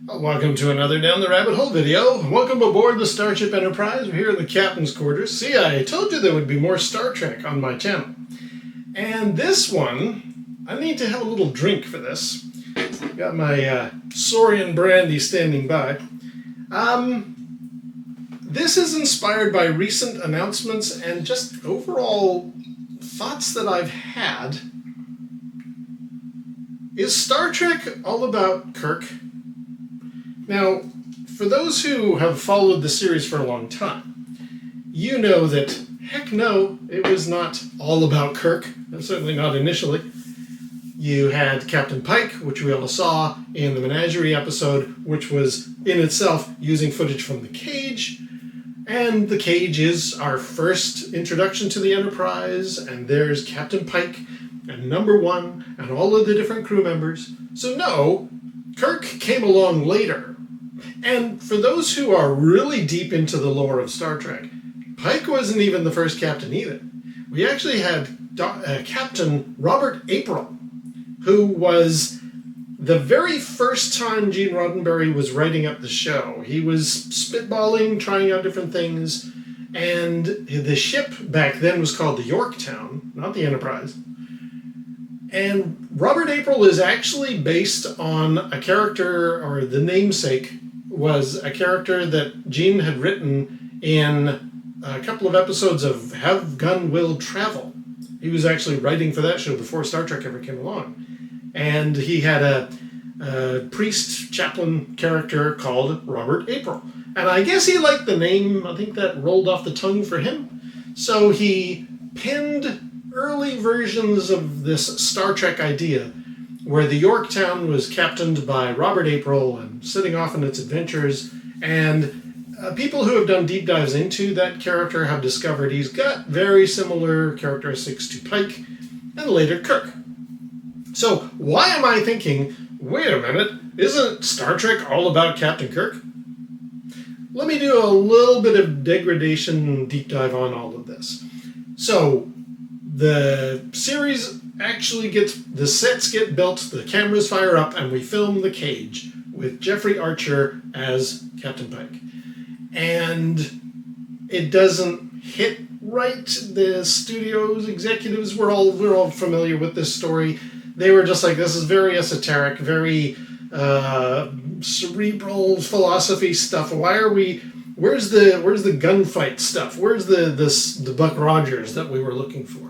Welcome to another Down the Rabbit Hole video. Welcome aboard the Starship Enterprise. We're here in the captain's quarters. See, I told you there would be more Star Trek on my channel. And this one, I need to have a little drink for this. Got my Saurian brandy standing by. This is inspired by recent announcements and just overall thoughts that I've had. Is Star Trek all about Kirk? Now, for those who have followed the series for a long time, you know that, heck no, it was not all about Kirk, certainly not initially. You had Captain Pike, which we all saw in the Menagerie episode, which was in itself using footage from the Cage. And the Cage is our first introduction to the Enterprise, and there's Captain Pike and Number One and all of the different crew members. So no, Kirk came along later. And for those who are really deep into the lore of Star Trek, Pike wasn't even the first captain either. We actually had Captain Robert April, who was the very first time Gene Roddenberry was writing up the show. He was spitballing, trying out different things, and the ship back then was called the Yorktown, not the Enterprise. And Robert April is actually based on a character, or the namesake was a character that Gene had written in a couple of episodes of Have Gun Will Travel. He was actually writing for that show before Star Trek ever came along. And he had a priest chaplain character called Robert April. And I guess he liked the name. I think that rolled off the tongue for him. So he pinned early versions of this Star Trek idea where the Yorktown was captained by Robert April and setting off on its adventures. And people who have done deep dives into that character have discovered he's got very similar characteristics to Pike and later Kirk. So why am I thinking, wait a minute, isn't Star Trek all about Captain Kirk? Let me do a little bit of degradation deep dive on all of this. So the series actually the sets get built, the cameras fire up, and we film The Cage with Jeffrey Archer as Captain Pike. And it doesn't hit right. The studio's executives, we're all familiar with this story. They were just like, this is very esoteric, very cerebral philosophy stuff. Where's the gunfight stuff? Where's the Buck Rogers that we were looking for?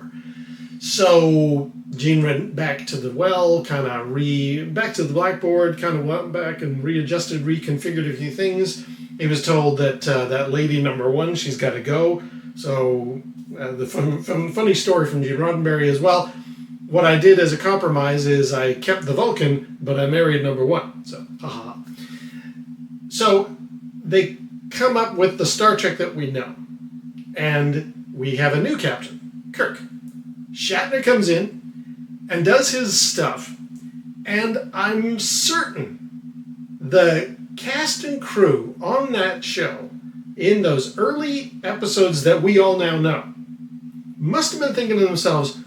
So Gene went back to the well, back to the blackboard, kind of went back and readjusted, reconfigured a few things. He was told that that lady Number One, she's got to go. So the funny story from Gene Roddenberry as well. What I did as a compromise is I kept the Vulcan, but I married Number One. So, haha. So they come up with the Star Trek that we know. And we have a new captain, Kirk. Shatner comes in and does his stuff. And I'm certain the cast and crew on that show, in those early episodes that we all now know, must have been thinking to themselves,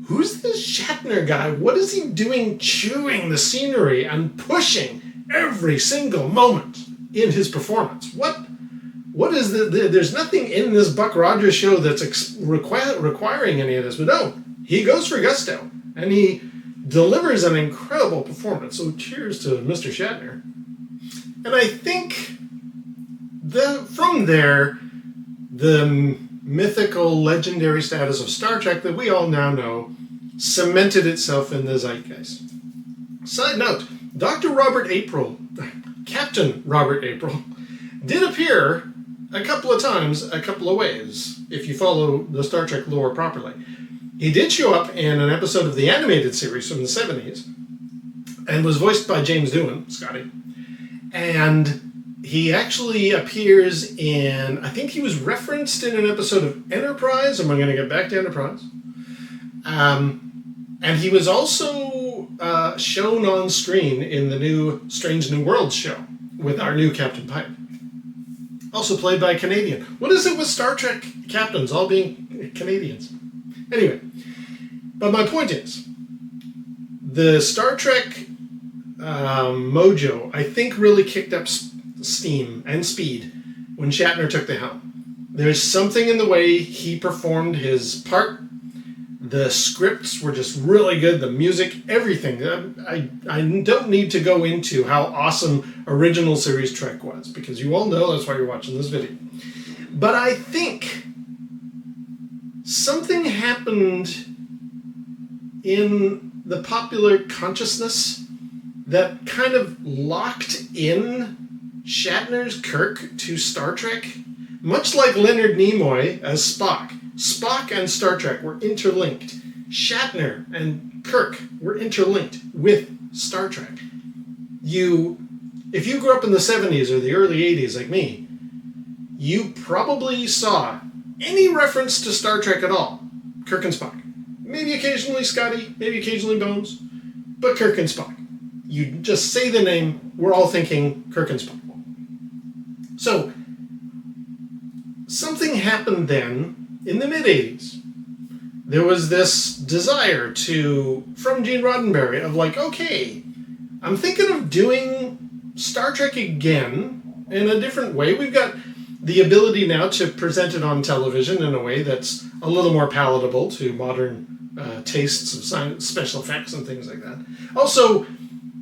who's this Shatner guy? What is he doing chewing the scenery and pushing every single moment in his performance? What is there's nothing in this Buck Rogers show that's requiring any of this, but no, he goes for gusto, and he delivers an incredible performance, so cheers to Mr. Shatner. And I think from there, the mythical, legendary status of Star Trek that we all now know cemented itself in the zeitgeist. Side note, Dr. Robert April, Captain Robert April, did appear a couple of times, a couple of ways, if you follow the Star Trek lore properly. He did show up in an episode of the animated series from the 70s and was voiced by James Doohan, Scotty. And he actually appears in, I think he was referenced in an episode of Enterprise, and we're going to get back to Enterprise. And he was also shown on screen in the new Strange New Worlds show with our new Captain Pike. Also played by a Canadian. What is it with Star Trek captains all being Canadians? Anyway, but my point is, the Star Trek mojo, I think, really kicked up steam and speed when Shatner took the helm. There's something in the way he performed his part. The scripts were just really good. The music, everything. I don't need to go into how awesome original series Trek was, because you all know that's why you're watching this video. But I think something happened in the popular consciousness that kind of locked in Shatner's Kirk to Star Trek, much like Leonard Nimoy as Spock. Spock and Star Trek were interlinked. Shatner and Kirk were interlinked with Star Trek. If you grew up in the 70s or the early 80s like me, you probably saw any reference to Star Trek at all. Kirk and Spock. Maybe occasionally Scotty, maybe occasionally Bones, but Kirk and Spock. You just say the name, we're all thinking Kirk and Spock. So, something happened then in the mid-80s. There was this desire from Gene Roddenberry of like, okay, I'm thinking of doing Star Trek again in a different way. We've got the ability now to present it on television in a way that's a little more palatable to modern tastes of science, special effects and things like that. Also,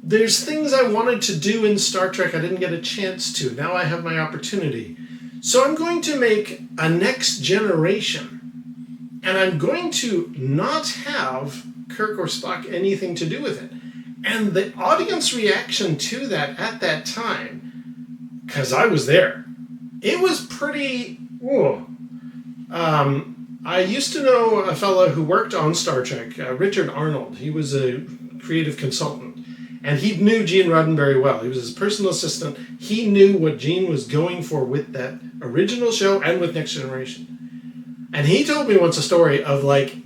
there's things I wanted to do in Star Trek I didn't get a chance to. Now I have my opportunity. So I'm going to make a next generation. And I'm going to not have Kirk or Spock anything to do with it. And the audience reaction to that at that time, because I was there, it was pretty... I used to know a fellow who worked on Star Trek, Richard Arnold. He was a creative consultant. And he knew Gene Roddenberry well. He was his personal assistant. He knew what Gene was going for with that original show and with Next Generation. And he told me once a story of like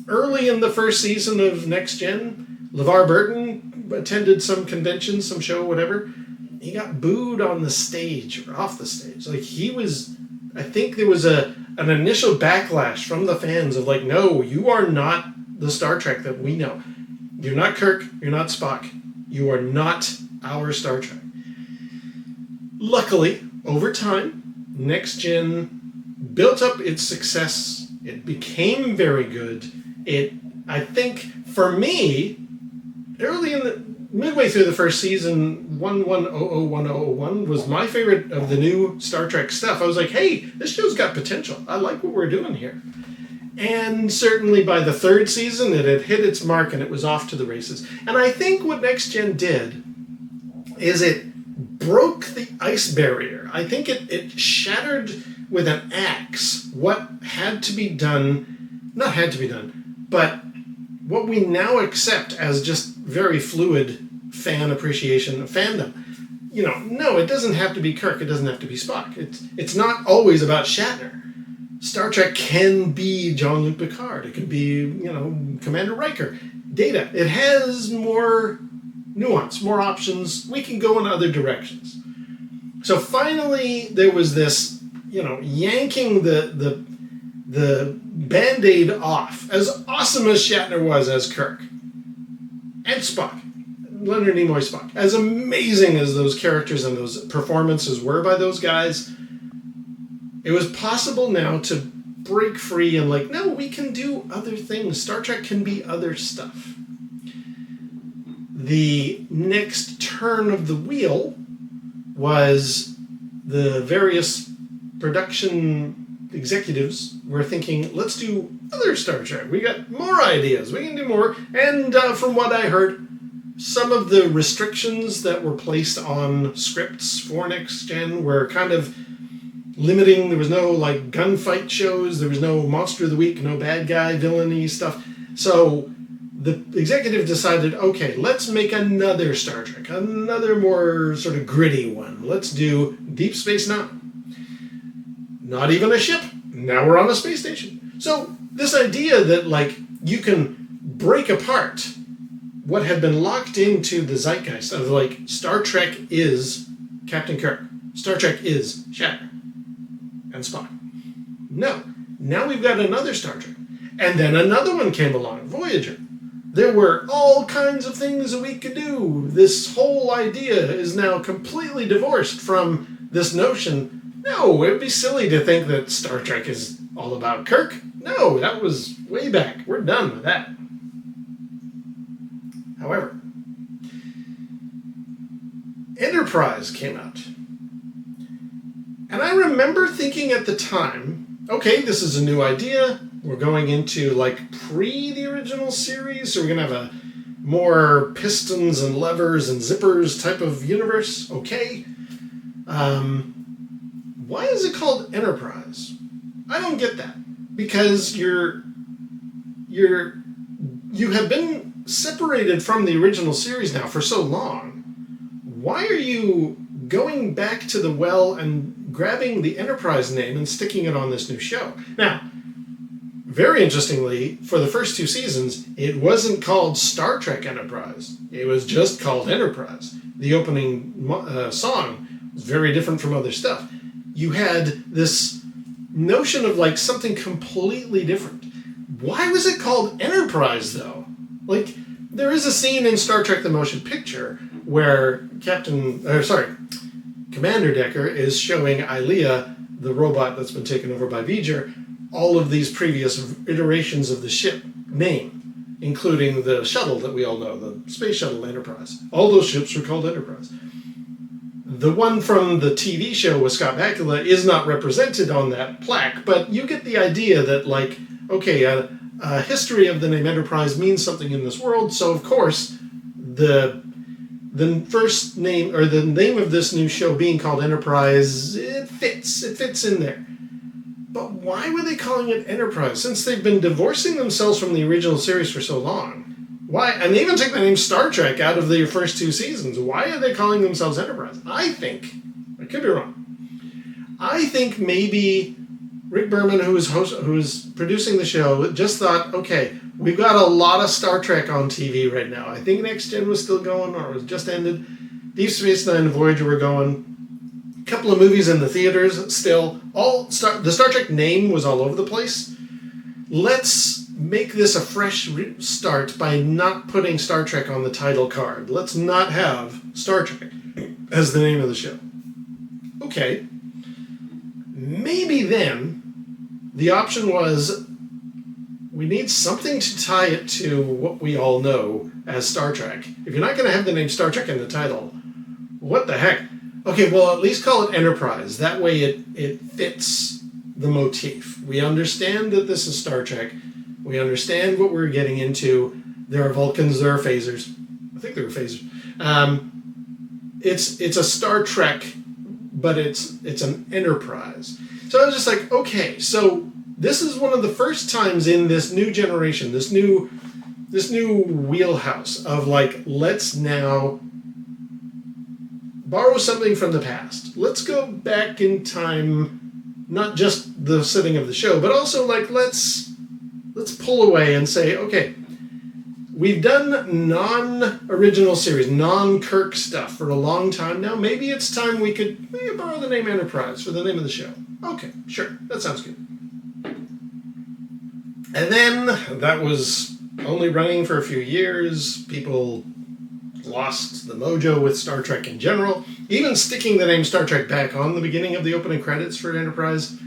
early in the first season of Next Gen, LeVar Burton attended some convention, some show, whatever. He got booed on the stage or off the stage. Like I think there was an initial backlash from the fans of like, no, you are not the Star Trek that we know. You're not Kirk, you're not Spock. You are not our Star Trek. Luckily, over time, Next Gen built up its success. It became very good. I think, for me, midway through the first season, 11001001 was my favorite of the new Star Trek stuff. I was like, hey, this show's got potential. I like what we're doing here. And certainly by the third season, it had hit its mark and it was off to the races. And I think what Next Gen did is it broke the ice barrier. I think it shattered with an axe what had to be done, not had to be done, but what we now accept as just very fluid fan appreciation of fandom. No, it doesn't have to be Kirk, it doesn't have to be Spock. It's not always about Shatner. Star Trek can be Jean-Luc Picard. It can be, Commander Riker. Data. It has more nuance, more options. We can go in other directions. So finally, there was this, yanking the Band-Aid off. As awesome as Shatner was as Kirk. And Spock. Leonard Nimoy Spock. As amazing as those characters and those performances were by those guys, it was possible now to break free and no, we can do other things. Star Trek can be other stuff. The next turn of the wheel was the various production executives were thinking, let's do other Star Trek. We got more ideas. We can do more. And from what I heard, some of the restrictions that were placed on scripts for Next Gen were kind of limiting. There was no gunfight shows, there was no Monster of the Week, no bad guy, villainy stuff. So the executive decided, okay, let's make another Star Trek, another more sort of gritty one. Let's do Deep Space Nine. Not even a ship. Now we're on a space station. So this idea that you can break apart what had been locked into the zeitgeist of Star Trek is Captain Kirk. Star Trek is Shatner and Spock. No. Now we've got another Star Trek. And then another one came along, Voyager. There were all kinds of things that we could do. This whole idea is now completely divorced from this notion. No, it would be silly to think that Star Trek is all about Kirk. No, that was way back. We're done with that. However, Enterprise came out. And I remember thinking at the time, okay, this is a new idea. We're going into like the original series, so we're going to have a more pistons and levers and zippers type of universe. Okay. Why is it called Enterprise? I don't get that. Because you have been separated from the original series now for so long. Why are you going back to the well and grabbing the Enterprise name and sticking it on this new show? Now, very interestingly, for the first 2 seasons, it wasn't called Star Trek Enterprise. It was just called Enterprise. The opening song was very different from other stuff. You had this notion of like something completely different. Why was it called Enterprise, though? Like, there is a scene in Star Trek The Motion Picture where Commander Decker is showing Ilea, the robot that's been taken over by V'ger, all of these previous iterations of the ship name, including the shuttle that we all know, the Space Shuttle Enterprise. All those ships were called Enterprise. The one from the TV show with Scott Bakula is not represented on that plaque, but you get the idea that, like, okay, a history of the name Enterprise means something in this world, so of course the first name, or the name of this new show being called Enterprise, it fits in there. But why were they calling it Enterprise? Since they've been divorcing themselves from the original series for so long. Why? And they even took the name Star Trek out of the first 2 seasons. Why are they calling themselves Enterprise? I could be wrong, I think maybe Rick Berman, who's producing the show, just thought, okay, we've got a lot of Star Trek on TV right now. I think Next Gen was still going, or it was just ended. Deep Space Nine and Voyager were going. A couple of movies in the theaters still. The Star Trek name was all over the place. Let's make this a fresh start by not putting Star Trek on the title card. Let's not have Star Trek as the name of the show. Okay. Maybe then the option was, we need something to tie it to what we all know as Star Trek. If you're not going to have the name Star Trek in the title, what the heck? Okay, well, at least call it Enterprise. That way it fits the motif. We understand that this is Star Trek. We understand what we're getting into. There are Vulcans, there are phasers. I think there are phasers. It's a Star Trek, but it's an Enterprise. So I was just like, okay, so this is one of the first times in this new generation, this new wheelhouse of like, let's now borrow something from the past. Let's go back in time, not just the setting of the show, but also like let's pull away and say, okay, we've done non-original series, non-Kirk stuff for a long time now. Maybe it's time we could borrow the name Enterprise for the name of the show. Okay, sure, that sounds good. And then that was only running for a few years. People lost the mojo with Star Trek in general. Even sticking the name Star Trek back on the beginning of the opening credits for Enterprise,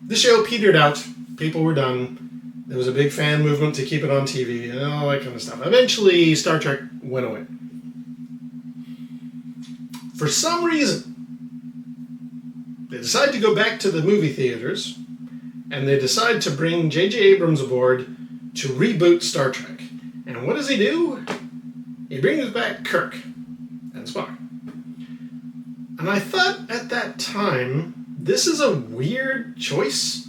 the show petered out. People were done. There was a big fan movement to keep it on TV and all that kind of stuff. Eventually, Star Trek went away. For some reason, they decided to go back to the movie theaters, and they decide to bring J.J. Abrams aboard to reboot Star Trek. And what does he do? He brings back Kirk and Spock. And I thought at that time, this is a weird choice.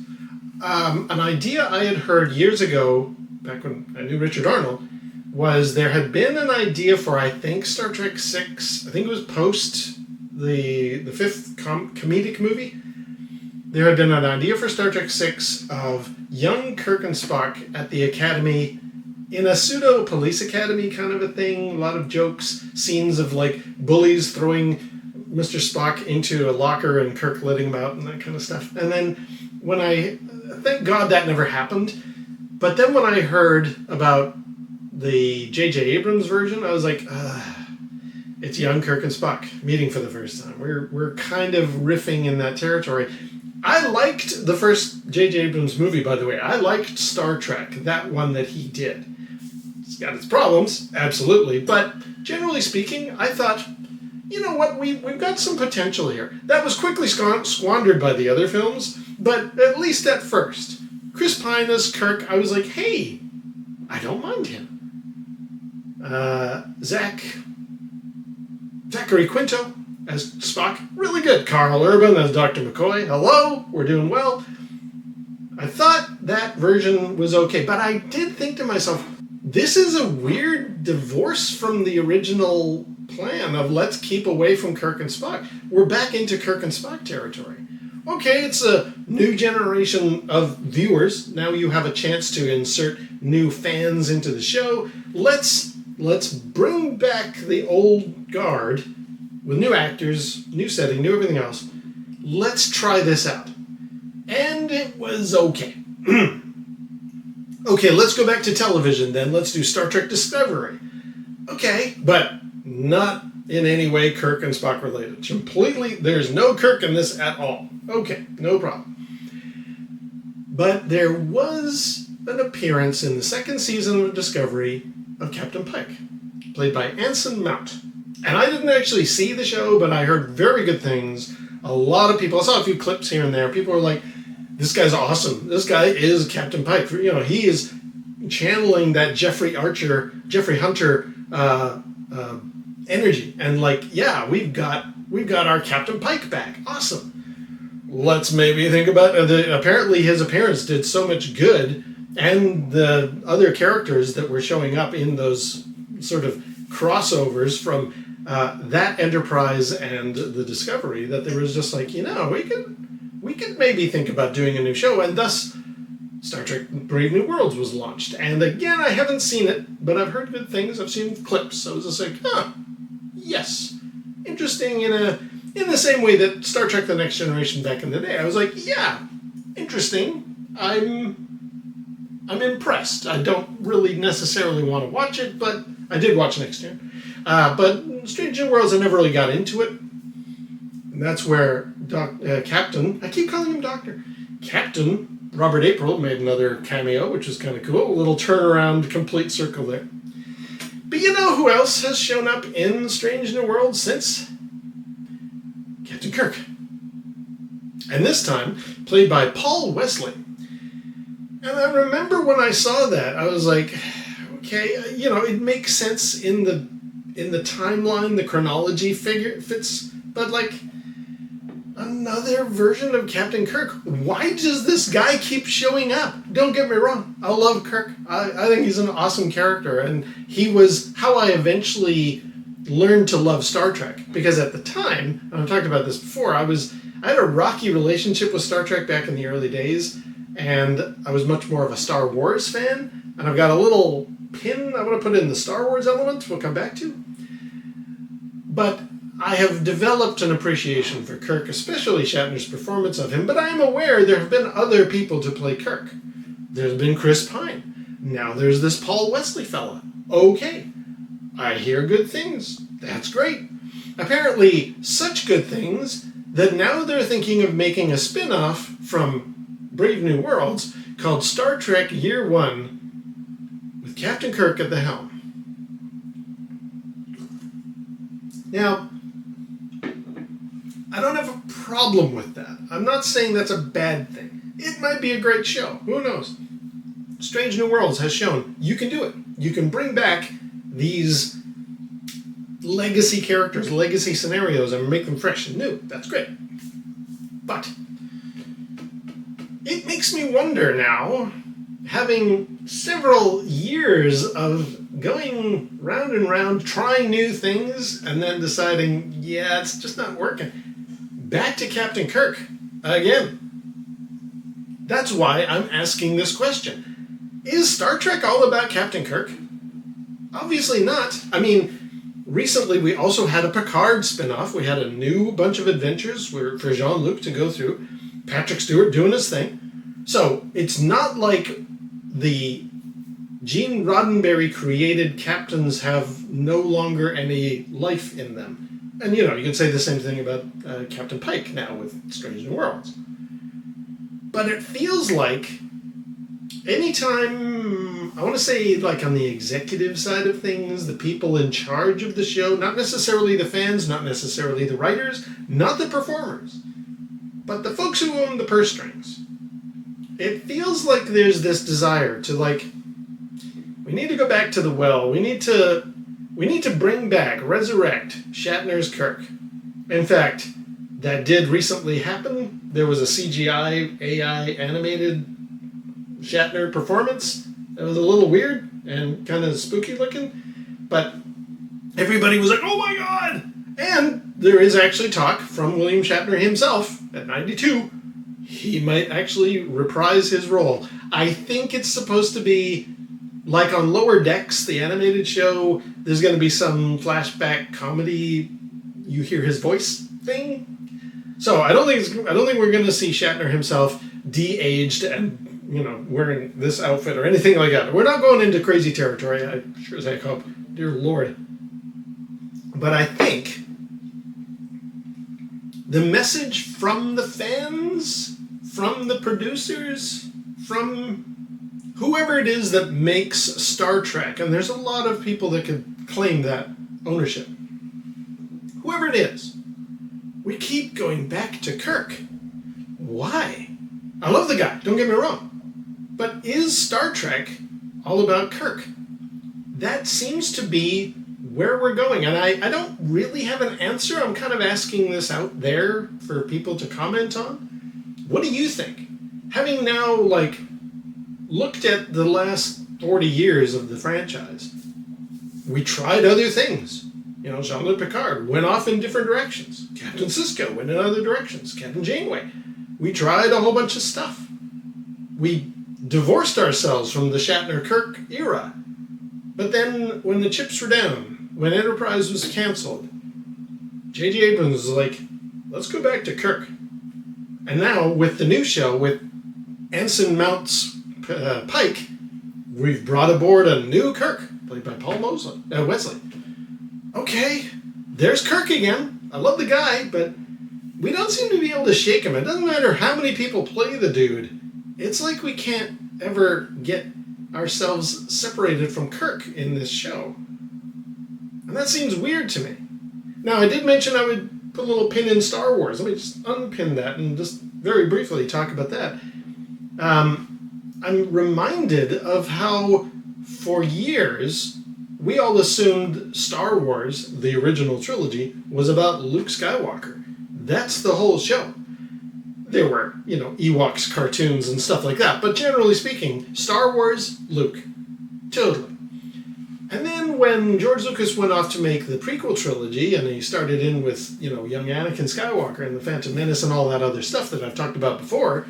An idea I had heard years ago, back when I knew Richard Arnold, was there had been an idea for, I think, Star Trek VI. I think it was post the fifth comedic movie. There had been an idea for Star Trek VI of young Kirk and Spock at the Academy in a pseudo-police academy kind of a thing. A lot of jokes, scenes of like bullies throwing Mr. Spock into a locker and Kirk letting him out and that kind of stuff. And then thank God that never happened. But then when I heard about the J.J. Abrams version, I was like, it's young Kirk and Spock meeting for the first time. We're kind of riffing in that territory. I liked the first J.J. Abrams movie, by the way. I liked Star Trek, that one that he did. It's got its problems, absolutely. But generally speaking, I thought, you know what, we've got some potential here. That was quickly squandered by the other films, but at least at first. Chris Pine as Kirk, I was like, hey, I don't mind him. Zachary Quinto as Spock, really good. Carl Urban as Dr. McCoy, hello, we're doing well. I thought that version was okay, but I did think to myself, this is a weird divorce from the original plan of let's keep away from Kirk and Spock. We're back into Kirk and Spock territory. Okay, it's a new generation of viewers. Now you have a chance to insert new fans into the show. Let's bring back the old guard with new actors, new setting, new everything else. Let's try this out. And it was okay. Okay, let's go back to television then. Let's do Star Trek Discovery. Okay, but not in any way Kirk and Spock related. Completely, there's no Kirk in this at all. Okay, no problem. But there was an appearance in the second season of Discovery of Captain Pike, played by Anson Mount. And I didn't actually see the show, but I heard very good things. A lot of people, I saw a few clips here and there. People were like, this guy's awesome. This guy is Captain Pike. You know, he is channeling that Jeffrey Hunter energy. And like, yeah, we've got our Captain Pike back. Awesome. Let's maybe think about apparently his appearance did so much good, and the other characters that were showing up in those sort of crossovers from that Enterprise and the Discovery, that there was just like, you know, we could maybe think about doing a new show, and thus Star Trek Brave New Worlds was launched. And again, I haven't seen it, but I've heard good things. I've seen clips, so I was just like, yes, interesting in the same way that Star Trek The Next Generation back in the day. I was like, yeah, interesting. I'm impressed. I don't really necessarily want to watch it, but I did watch Next Gen. But Strange New Worlds, I never really got into it. And that's where Captain, I keep calling him Doctor, Captain Robert April made another cameo, which was kind of cool. A little turnaround, complete circle there. But you know who else has shown up in Strange New Worlds since? Captain Kirk. And this time, played by Paul Wesley. And I remember when I saw that, I was like, okay, you know, it makes sense in the timeline, the chronology fits, but like, another version of Captain Kirk. Why does this guy keep showing up? Don't get me wrong, I love Kirk. I think he's an awesome character, and he was how I eventually learned to love Star Trek. Because at the time, and I've talked about this before, I had a rocky relationship with Star Trek back in the early days, and I was much more of a Star Wars fan, and I've got a little pin I want to put in the Star Wars element we'll come back to. But I have developed an appreciation for Kirk, especially Shatner's performance of him, but I am aware there have been other people to play Kirk. There's been Chris Pine. Now there's this Paul Wesley fella. Okay, I hear good things. That's great. Apparently, such good things that now they're thinking of making a spin-off from Brave New Worlds called Star Trek Year One with Captain Kirk at the helm. Now, I don't have a problem with that. I'm not saying that's a bad thing. It might be a great show. Who knows? Strange New Worlds has shown you can do it. You can bring back these legacy characters, legacy scenarios, and make them fresh and new. That's great. But it makes me wonder now, having several years of going round and round, trying new things, and then deciding, yeah, it's just not working. Back to Captain Kirk again. That's why I'm asking this question. Is Star Trek all about Captain Kirk? Obviously not. I mean, recently we also had a Picard spin-off. We had a new bunch of adventures for Jean-Luc to go through. Patrick Stewart doing his thing. So it's not like the Gene Roddenberry created captains have no longer any life in them. And, you can say the same thing about Captain Pike now with Strange New Worlds. But it feels like anytime, I want to say like on the executive side of things, the people in charge of the show, not necessarily the fans, not necessarily the writers, not the performers, but the folks who own the purse strings, it feels like there's this desire to we need to go back to the well. We need to bring back, resurrect Shatner's Kirk. In fact, that did recently happen. There was a CGI AI animated Shatner performance. It was a little weird and kind of spooky looking, but everybody was like, oh my god! And there is actually talk from William Shatner himself at 92. He might actually reprise his role. I think it's supposed to be like on Lower Decks, the animated show. There's going to be some flashback comedy, you hear his voice thing. So I don't think we're going to see Shatner himself de-aged and wearing this outfit or anything like that. We're not going into crazy territory. I sure as heck hope. Dear Lord. But I think the message from the fans, from the producers, from whoever it is that makes Star Trek, and there's a lot of people that could claim that ownership. Whoever it is, we keep going back to Kirk. Why? I love the guy, don't get me wrong. But is Star Trek all about Kirk? That seems to be where we're going. And I don't really have an answer. I'm kind of asking this out there for people to comment on. What do you think? Having now, looked at the last 40 years of the franchise, we tried other things. Jean-Luc Picard went off in different directions. Captain Sisko went in other directions. Captain Janeway. We tried a whole bunch of stuff. We divorced ourselves from the Shatner-Kirk era. But then, when the chips were down, when Enterprise was canceled, J.J. Abrams was like, let's go back to Kirk. And now, with the new show, with Ensign Mounts Pike, we've brought aboard a new Kirk, played by Paul Wesley. Okay, there's Kirk again. I love the guy, but we don't seem to be able to shake him. It doesn't matter how many people play the dude. It's like we can't ever get ourselves separated from Kirk in this show. And that seems weird to me. Now, I did mention I would put a little pin in Star Wars. Let me just unpin that and just very briefly talk about that. I'm reminded of how, for years, we all assumed Star Wars, the original trilogy, was about Luke Skywalker. That's the whole show. There were, Ewoks cartoons and stuff like that, but generally speaking, Star Wars, Luke. Totally. And then when George Lucas went off to make the prequel trilogy, and he started in with, young Anakin Skywalker and the Phantom Menace and all that other stuff that I've talked about before,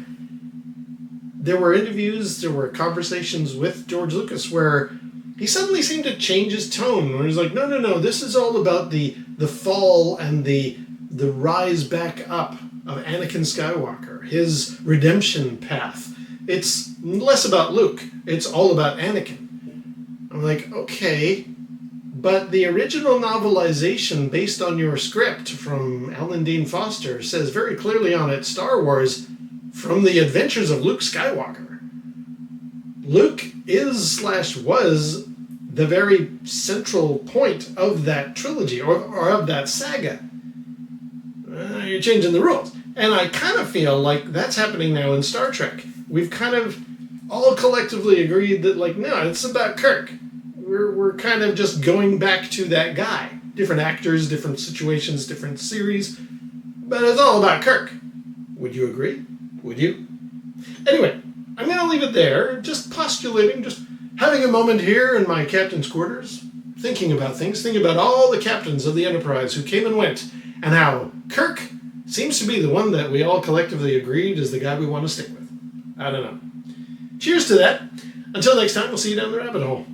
there were interviews, there were conversations with George Lucas where he suddenly seemed to change his tone, where he's like, no, this is all about the fall and the rise back up of Anakin Skywalker, his redemption path. It's less about Luke, it's all about Anakin. I'm like, okay, but the original novelization based on your script from Alan Dean Foster says very clearly on it, Star Wars from the adventures of Luke Skywalker. Luke was the very central point of that trilogy, or of that saga. You're changing the rules. And I kind of feel like that's happening now in Star Trek. We've kind of all collectively agreed that, no, it's about Kirk. We're kind of just going back to that guy. Different actors, different situations, different series. But it's all about Kirk. Would you agree? Would you? Anyway, I'm going to leave it there. Just postulating, just having a moment here in my captain's quarters. Thinking about things. Thinking about all the captains of the Enterprise who came and went. And how Kirk seems to be the one that we all collectively agreed is the guy we want to stick with. I don't know. Cheers to that. Until next time, we'll see you down the rabbit hole.